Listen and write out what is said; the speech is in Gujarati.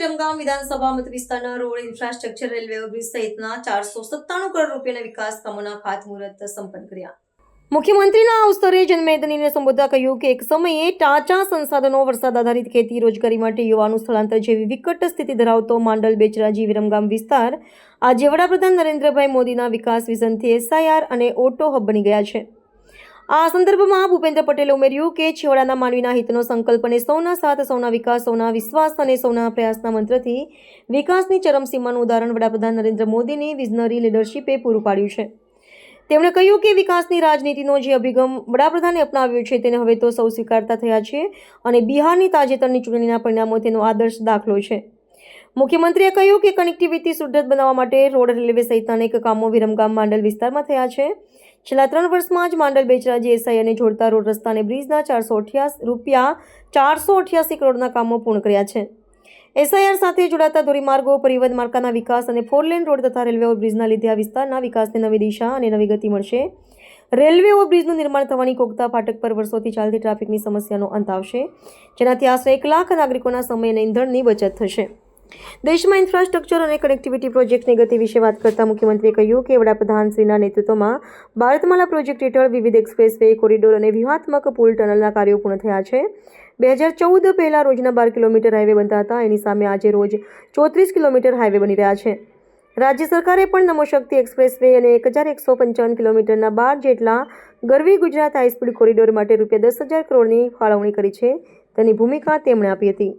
વિરમગામ વિધાનસભા મત વિસ્તારના રોડ ઇન્ફ્રાસ્ટ્રક્ચર રેલવે ઓવરબ્રિજ સહિતના 497 કરોડ રૂપિયાના વિકાસ કામોના ખાતમુહૂર્ત સંપન્ન કર્યા। મુખ્યમંત્રીના અવસરે જનમેદનીને સંબોધતા કહ્યું કે એક સમયે ટાંચા સંસાધનો, વરસાદ આધારિત ખેતી, રોજગારી માટે યુવાનું સ્થળાંતર જેવી વિકટ સ્થિતિ ધરાવતો માંડલ, બેચરાજી, વિરમગામ વિસ્તાર આજે વડાપ્રધાન નરેન્દ્રભાઈ મોદીના વિકાસ વિઝનથી SIR અને ઓટો હબ બની ગયા છે। આ સંદર્ભમાં ભૂપેન્દ્ર પટેલે ઉમેર્યું કે છેવાડાના માનવીના હિતનો સંકલ્પ અને સૌના સાથ, સૌના વિકાસ, સૌના વિશ્વાસ અને સૌના પ્રયાસના મંત્રથી વિકાસની ચરમસીમાનું ઉદાહરણ વડાપ્રધાન નરેન્દ્ર મોદીની વિઝનરી લીડરશીપે પૂરું પાડ્યું છે। તેમણે કહ્યું કે વિકાસની રાજનીતિનો જે અભિગમ વડાપ્રધાને અપનાવ્યો છે તેને હવે તો સૌ સ્વીકારતા થયા છે અને બિહારની તાજેતરની ચૂંટણીના પરિણામો તેનો આદર્શ દાખલો છે। મુખ્યમંત્રીએ કહ્યું કે કનેક્ટિવિટી સુદૃઢ બનાવવા માટે રોડ, રેલવે સહિતના અનેક કામો વિરમગામ માંડલ વિસ્તારમાં થયા છે। છેલ્લા 3 વર્ષમાં જ માંડલ, બેચરાજી, SIને જોડતા રોડ, રસ્તા અને બ્રિજના 488 કરોડના કામો પૂર્ણ કર્યા છે। SIR સાથે જોડાતા ધોરીમાર્ગો, પરિવહન માળખાના વિકાસ અને 4 લેન રોડ તથા રેલવે ઓવરબ્રિજના લીધે આ વિસ્તારના વિકાસને નવી દિશા અને નવી ગતિ મળશે। રેલવે ઓવરબ્રિજનું નિર્માણ થવાની કોકતા ફાટક પર વર્ષોથી ચાલતી ટ્રાફિકની સમસ્યાનો અંત આવશે, જેનાથી આશરે 1 લાખ નાગરિકોના સમય અને ઇંધણની બચત થશે। દેશમાં ઇન્ફ્રાસ્ટ્રક્ચર અને કનેક્ટિવિટી પ્રોજેક્ટની ગતિ વિશે વાત કરતા મુખ્યમંત્રીએ કહ્યું કે વડાપ્રધાનશ્રીના નેતૃત્વમાં ભારતમાલા પ્રોજેક્ટ હેઠળ વિવિધ એક્સપ્રેસવે, કોરિડોર અને વ્યૂહાત્મક પુલ, ટનલના કાર્યો પૂર્ણ થયા છે। 2014 પહેલા રોજના 12 કિલોમીટર હાઈવે બનતા હતા, એની સામે આજે રોજ 34 કિલોમીટર હાઈવે બની રહ્યા છે। રાજ્ય સરકારે પણ નમોશક્તિ એક્સપ્રેસવે અને 1155 કિલોમીટરના 12 જેટલા ગરવી ગુજરાત હાઈસ્પીડ કોરિડોર માટે રૂપિયા 10,000 કરોડની ફાળવણી કરી છે। તેની ભૂમિકા તેમણે આપી હતી।